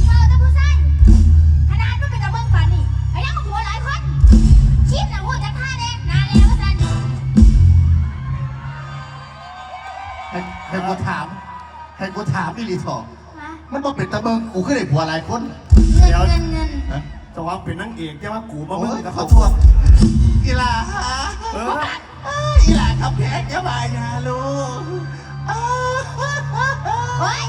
เมาแต่ผู้ชายขนาดมันเป็นตะเบิ่งป่านนี่ไอ้ยังกับผัวหลายคนชิมหนังหัวจะฆ่าแน่นานแล้วสันให้กูถามอีหลีทอง มา มันบอกเป็นตะเบิงกูขึ้นได้ผัวหลายคน เงิน จะว่าเป็นนางเอกแค่ว่ากูมา โอ้ เบิ่ ย งกับ ขอ เขา โทษอีหลาฮะ เออ อีหลาขับแขกอย่าบายาลูก โอ้ย